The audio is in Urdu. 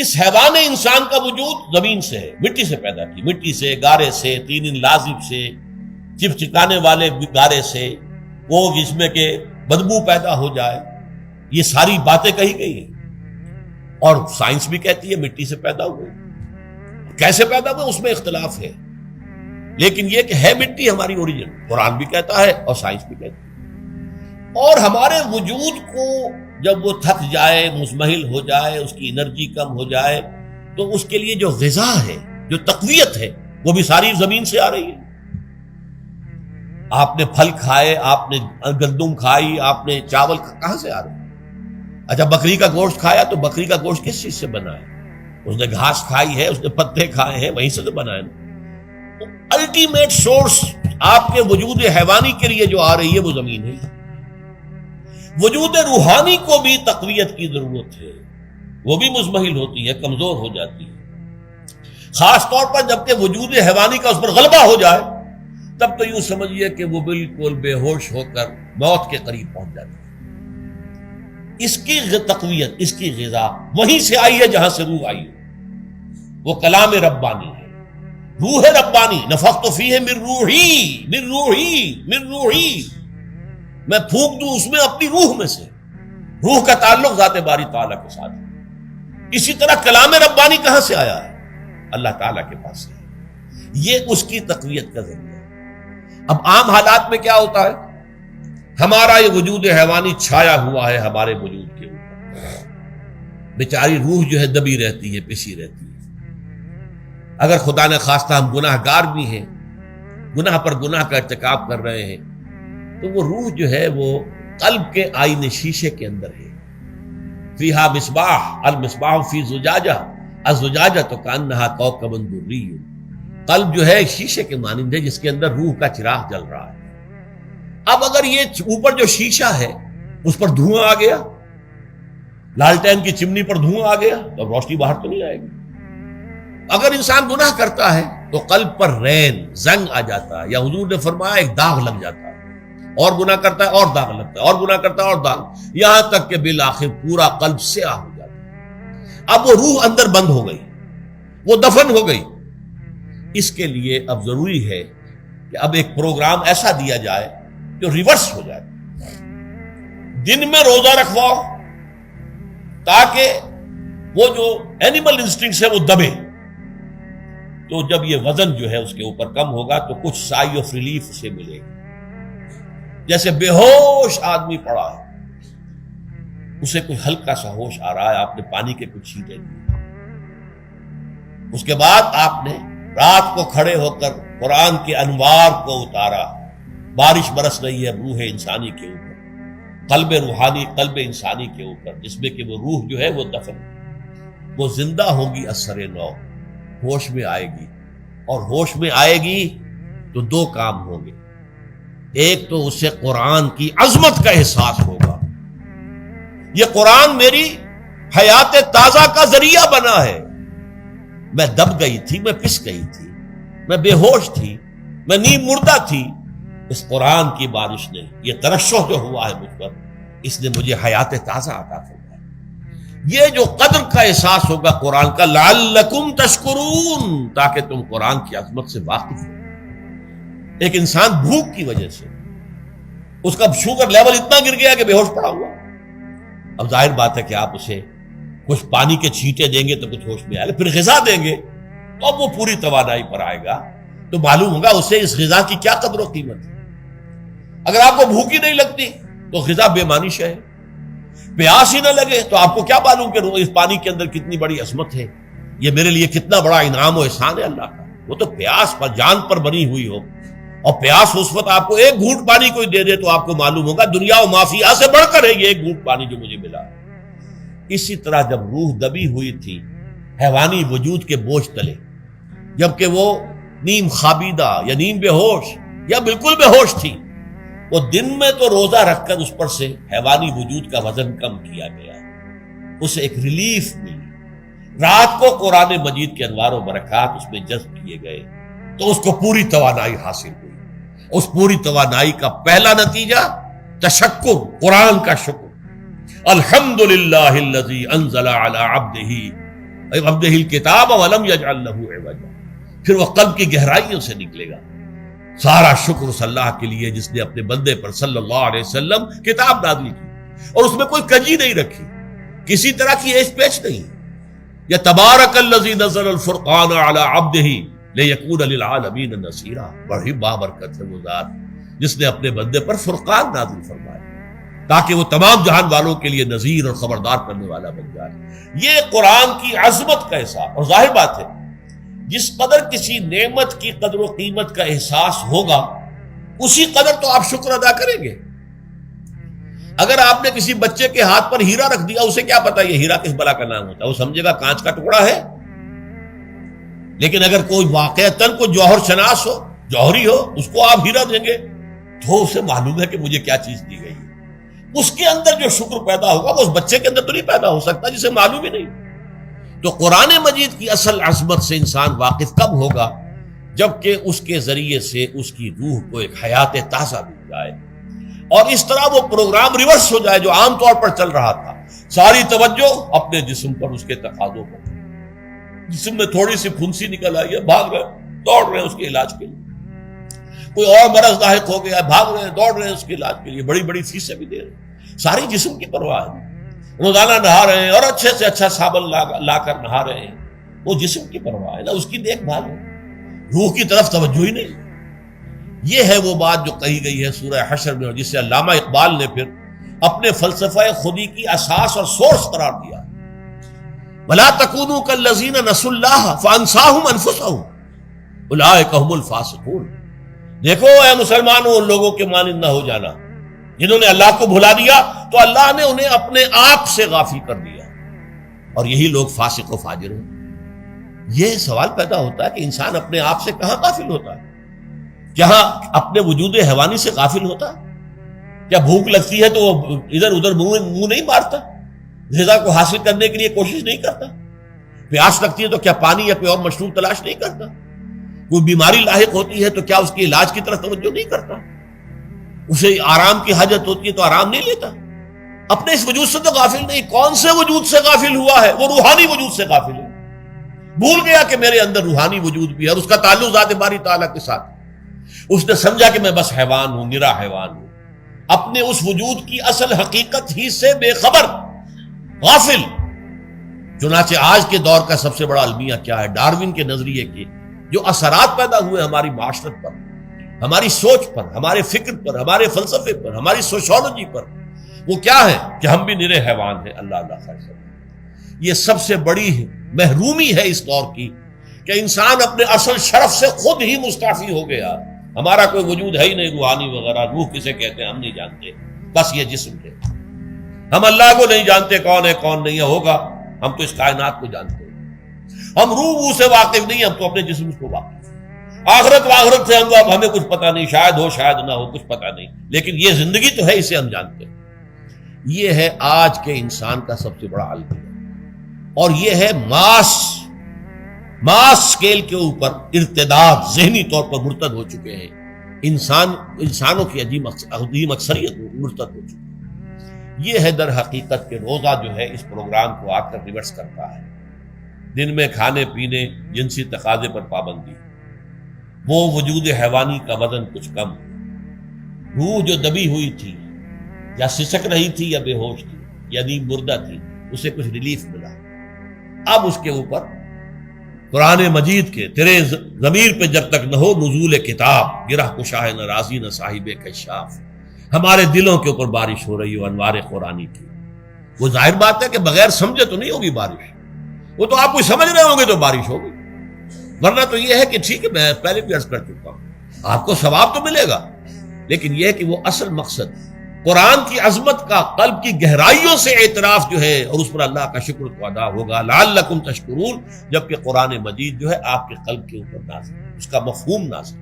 اس حیوان انسان کا وجود زمین سے ہے، مٹی سے پیدا کی، مٹی سے، گارے سے، تین لازم سے، چپچکانے والے گارے سے، وہ جس میں کہ بدبو پیدا ہو جائے، یہ ساری باتیں کہی گئی ہیں۔ اور سائنس بھی کہتی ہے مٹی سے پیدا ہوئے، کیسے پیدا ہوئے اس میں اختلاف ہے، لیکن یہ کہ ہے مٹی ہماری اوریجن، قرآن بھی کہتا ہے اور سائنس بھی کہتی ہے۔ اور ہمارے وجود کو جب وہ تھک جائے، مزمحل ہو جائے، اس کی انرجی کم ہو جائے، تو اس کے لیے جو غذا ہے، جو تقویت ہے، وہ بھی ساری زمین سے آ رہی ہے۔ آپ نے پھل کھائے، آپ نے گندم کھائی، آپ نے چاول کہاں سے آ رہے؟ اچھا بکری کا گوشت کھایا تو بکری کا گوشت کس چیز سے بنا ہے؟ اس نے گھاس کھائی ہے، اس نے پتے کھائے ہیں، وہیں سے تو بنا ہے۔ الٹیمیٹ سورس آپ کے وجود حیوانی کے لیے جو آ رہی ہے وہ زمین ہے۔ وجود روحانی کو بھی تقویت کی ضرورت ہے، وہ بھی مزمحل ہوتی ہے، کمزور ہو جاتی ہے، خاص طور پر جبکہ وجود حیوانی کا اس پر غلبہ ہو جائے، تب تو یوں سمجھیے کہ وہ بالکل بے ہوش ہو کر موت کے قریب پہنچ جاتی ہے۔ اس کی تقویت، اس کی غذا وہیں سے آئی ہے جہاں سے روح آئی ہے، وہ کلام ربانی ہے، روح ربانی، نفخت فیہ من روحی من روحی من روحی، میں پھونک دوں اس میں اپنی روح میں سے۔ روح کا تعلق ذات باری تعالیٰ کے ساتھ ہے۔ اسی طرح کلام ربانی کہاں سے آیا ہے؟ اللہ تعالیٰ کے پاس سے، یہ اس کی تقویت کا ذریعہ ہے۔ اب عام حالات میں کیا ہوتا ہے؟ ہمارا یہ وجود حیوانی چھایا ہوا ہے ہمارے وجود کے اوپر، بیچاری روح جو ہے دبی رہتی ہے، پسی رہتی ہے۔ اگر خدا نے خواستہ ہم گناہ گار بھی ہیں، گناہ پر گناہ کا ارتکاب کر رہے ہیں، تو وہ روح جو ہے وہ قلب کے آئینے شیشے کے اندر ہے۔ فیہا مصباح المصباح فی زجاجہ الزجاجہ تو کانہا کوکب دری، قلب جو ہے شیشے کے مانند ہے جس کے اندر روح کا چراغ جل رہا ہے۔ اب اگر یہ اوپر جو شیشہ ہے اس پر دھواں آ گیا، لالٹین کی چمنی پر دھواں آ گیا، تو اب روشنی باہر تو نہیں آئے گی۔ اگر انسان گناہ کرتا ہے تو قلب پر رین، زنگ آ جاتا ہے، یا حضور نے فرمایا ایک داغ لگ جاتا ہے، اور گناہ کرتا ہے اور داغ لگتا ہے، اور گناہ کرتا ہے اور داغ، یہاں تک کہ بالآخر پورا قلب سیاہ ہو جاتا ہے۔ اب وہ روح اندر بند ہو گئی، وہ دفن ہو گئی۔ اس کے لیے اب ضروری ہے کہ اب ایک پروگرام ایسا دیا جائے جو ریورس ہو جائے۔ دن میں روزہ رکھواؤ تاکہ وہ جو اینیمل انسٹنکٹس ہے وہ دبے، تو جب یہ وزن جو ہے اس کے اوپر کم ہوگا تو کچھ سائی آف ریلیف اسے ملے گا۔ جیسے بے ہوش آدمی پڑا ہے، اسے کوئی ہلکا سا ہوش آ رہا ہے، آپ نے پانی کے کچھ چھینٹے دیے، اس کے بعد آپ نے رات کو کھڑے ہو کر قرآن کے انوار کو اتارا، بارش برس رہی ہے روح انسانی کے اوپر، قلب روحانی، قلب انسانی کے اوپر، جس میں کہ وہ روح جو ہے وہ دفن، وہ زندہ ہوگی اثر نو، ہوش میں آئے گی، اور ہوش میں آئے گی تو دو کام ہوں گے۔ ایک تو اسے قرآن کی عظمت کا احساس ہوگا، یہ قرآن میری حیات تازہ کا ذریعہ بنا ہے، میں دب گئی تھی، میں پس گئی تھی، میں بے ہوش تھی، میں نیم مردہ تھی، اس قرآن کی بارش نے، یہ ترشح جو ہوا ہے مجھ پر، اس نے مجھے حیات تازہ عطا فرمائی۔ یہ جو قدر کا احساس ہوگا قرآن کا، لعلکم تشکرون، تاکہ تم قرآن کی عظمت سے واقف ہو۔ ایک انسان بھوک کی وجہ سے اس کا شوگر لیول اتنا گر گیا کہ بے ہوش پڑا ہوا، اب ظاہر بات ہے کہ آپ اسے کچھ پانی کے چھینٹے دیں گے تو کچھ ہوش میں آئے گا، پھر غذا دیں گے تو اب وہ پوری توانائی پر آئے گا، تو معلوم ہوگا اسے اس غذا کی کیا قدر و قیمت ہے۔ اگر آپ کو بھوک ہی نہیں لگتی تو غذا بے معنی شے ہے، پیاس ہی نہ لگے تو آپ کو کیا معلوم کہ اس پانی کے اندر کتنی بڑی عظمت ہے، یہ میرے لیے کتنا بڑا انعام و احسان ہے اللہ کا۔ وہ تو پیاس پر، جان پر بنی ہوئی ہو، اور پیاس اس وقت آپ کو ایک گھونٹ پانی کوئی دے دے تو آپ کو معلوم ہوگا دنیا و مافیا سے بڑھ کر ہے یہ ایک گھونٹ پانی جو مجھے ملا۔ اسی طرح جب روح دبی ہوئی تھی حیوانی وجود کے بوجھ تلے، جبکہ وہ نیم خابیدہ یا نیم بے ہوش یا بالکل بے ہوش تھی، وہ دن میں تو روزہ رکھ کر اس پر سے حیوانی وجود کا وزن کم کیا گیا، اسے ایک ریلیف ملی۔ رات کو قرآن مجید کے انوار و برکات اس میں جذب کیے گئے تو اس کو پوری توانائی حاصل ہوئی۔ اس پوری توانائی کا پہلا نتیجہ تشکر، قرآن کا شکر۔ الحمدللہ الذی انزل علی عبدہ عبدہ الکتاب ولم یجعل لہ عوجا، پھر وہ قلب کی گہرائیوں سے نکلے گا۔ سارا شکر اس اللہ کے لیے جس نے اپنے بندے پر صلی اللہ علیہ وسلم کتاب نازل کی اور اس میں کوئی کجی نہیں رکھی، کسی طرح کی ایش پیچ نہیں۔ یا تبارک الذی نزل الفرقان علی عبدہ لیکون للعالمین نصیرا، بڑی بابرکت ہے وہ ذات جس نے اپنے بندے پر فرقان نازل فرمایا تاکہ وہ تمام جہان والوں کے لیے نذیر اور خبردار کرنے والا بن جائے۔ یہ قرآن کی عظمت کا احساس، اور ظاہر بات ہے جس قدر کسی نعمت کی قدر و قیمت کا احساس ہوگا اسی قدر تو آپ شکر ادا کریں گے۔ اگر آپ نے کسی بچے کے ہاتھ پر ہیرا رکھ دیا، اسے کیا پتا یہ ہیرا کس بلا کا نام ہوتا ہے، وہ سمجھے گا کانچ کا ٹکڑا ہے۔ لیکن اگر کوئی واقعتاً کوئی جوہر شناس ہو، جوہری ہو، اس کو آپ ہیرا دیں گے تو اسے معلوم ہے کہ مجھے کیا چیز دی گئی ہے۔ اس کے اندر جو شکر پیدا ہوگا وہ اس بچے کے اندر تو نہیں پیدا ہو سکتا جسے معلوم ہی نہیں۔ تو قرآن مجید کی اصل عظمت سے انسان واقف کب ہوگا؟ جبکہ اس کے ذریعے سے اس کی روح کو ایک حیات تازہ مل جائے اور اس طرح وہ پروگرام ریورس ہو جائے جو عام طور پر چل رہا تھا، ساری توجہ اپنے جسم پر، اس کے تقاضوں پر۔ جسم میں تھوڑی سی پھنسی نکل آئی ہے، بھاگ رہے دوڑ رہے ہیں اس کے علاج کے لیے۔ کوئی اور مرض لاحق ہو گیا، بھاگ رہے ہیں دوڑ رہے ہیں اس کے علاج کے لیے، بڑی بڑی فیسیں بھی دے رہے ہیں۔ ساری جسم کی پرواہ ہے، روزانہ نہا رہے ہیں اور اچھے سے اچھا صابن لا کر نہا رہے ہیں، وہ جسم کی پرواہ ہے نا، اس کی دیکھ بھال ہے، روح کی طرف توجہ ہی نہیں۔ یہ ہے وہ بات جو کہی گئی ہے سورہ حشر میں، اور جسے علامہ اقبال نے پھر اپنے فلسفہ خودی کی اساس اور سورس قرار دیا۔ وَلَا تَكُونُوا كَالَّذِينَ نَسُوا اللَّهَ فَأَنسَاهُمْ أَنفُسَهُمْ أُولَٰئِكَ هُمُ الْفَاسِقُونَ۔ دیکھو اے مسلمانوں، ان لوگوں کے مانند نہ ہو جانا جنہوں نے اللہ کو بھلا دیا تو اللہ نے انہیں اپنے آپ سے غافل کر دیا، اور یہی لوگ فاسق و فاجر ہیں۔ یہ سوال پیدا ہوتا ہے کہ انسان اپنے آپ سے کہاں غافل ہوتا ہے؟ کہاں اپنے وجود حیوانی سے غافل ہوتا ہے؟ کیا بھوک لگتی ہے تو وہ ادھر ادھر منہ نہیں مارتا؟ غذا کو حاصل کرنے کے لیے کوشش نہیں کرتا؟ پیاس لگتی ہے تو کیا پانی یا کوئی اور مشروب تلاش نہیں کرتا؟ کوئی بیماری لاحق ہوتی ہے تو کیا اس کے علاج کی طرف توجہ نہیں کرتا؟ اسے آرام کی حاجت ہوتی ہے تو آرام نہیں لیتا؟ اپنے اس وجود سے تو غافل نہیں۔ کون سے وجود سے غافل ہوا ہے؟ وہ روحانی وجود سے غافل ہے۔ بھول گیا کہ میرے اندر روحانی وجود بھی ہے اور اس کا تعلق ذات باری تعالیٰ کے ساتھ۔ اس نے سمجھا کہ میں بس حیوان ہوں، نرا حیوان ہوں، اپنے اس وجود کی اصل حقیقت ہی سے بے خبر، غافل۔ چنانچہ آج کے دور کا سب سے بڑا المیہ کیا ہے؟ ڈارون کے نظریے کے جو اثرات پیدا ہوئے ہماری معاشرت پر، ہماری سوچ پر، ہمارے فکر پر، ہمارے فلسفے پر، ہماری سوشولوجی پر، وہ کیا ہے کہ ہم بھی نرے حیوان ہیں۔ اللہ اللہ خیر سے یہ سب سے بڑی محرومی ہے اس دور کی کہ انسان اپنے اصل شرف سے خود ہی مستعفی ہو گیا۔ ہمارا کوئی وجود ہے ہی نہیں روحانی وغیرہ، روح کسے کہتے ہیں ہم نہیں جانتے، بس یہ جسم ہے۔ ہم اللہ کو نہیں جانتے کون ہے کون نہیں ہے، ہوگا ہم تو اس کائنات کو جانتے ہیں۔ ہم روح سے واقف نہیں، ہم تو اپنے جسم کو واقف۔ آخرت سے ہمیں کچھ پتہ نہیں، شاید ہو شاید نہ ہو، کچھ پتہ نہیں، لیکن یہ زندگی تو ہے، اسے ہم جانتے ہیں۔ یہ ہے آج کے انسان کا سب سے بڑا المیہ، اور یہ ہے ماس سکیل کے اوپر ارتداد، ذہنی طور پر مرتد ہو چکے ہیں انسانوں کی عظیم اکثریت مرتد ہو چکی ہے۔ یہ ہے در حقیقت کہ روزہ جو ہے اس پروگرام کو آ کر ریورس کرتا ہے۔ دن میں کھانے پینے، جنسی تقاضے پر پابندی، وہ وجود حیوانی کا وزن کچھ کم، روح جو دبی ہوئی تھی یا سسک رہی تھی یا بے ہوش تھی یا نیند مردہ تھی، اسے کچھ ریلیف ملا۔ اب اس کے اوپر قرآن مجید کے تیرے ضمیر پہ جب تک نہ ہو نزول کتاب، گرہ کشا ہے نہ راضی نہ صاحب کشاف، ہمارے دلوں کے اوپر بارش ہو رہی ہو انوار قرآنی کی۔ وہ ظاہر بات ہے کہ بغیر سمجھے تو نہیں ہوگی بارش، وہ تو آپ کو سمجھ رہے ہوں گے تو بارش ہوگی، ورنہ تو یہ ہے کہ ٹھیک ہے میں پہلے بھی عرض کر چکا ہوں آپ کو ثواب تو ملے گا، لیکن یہ ہے کہ وہ اصل مقصد قرآن کی عظمت کا قلب کی گہرائیوں سے اعتراف جو ہے اور اس پر اللہ کا شکر تو ادا ہوگا، لعلکم تشکرون، جبکہ قرآن مجید جو ہے آپ کے قلب کے اوپر نازل، اس کا مفہوم نازل۔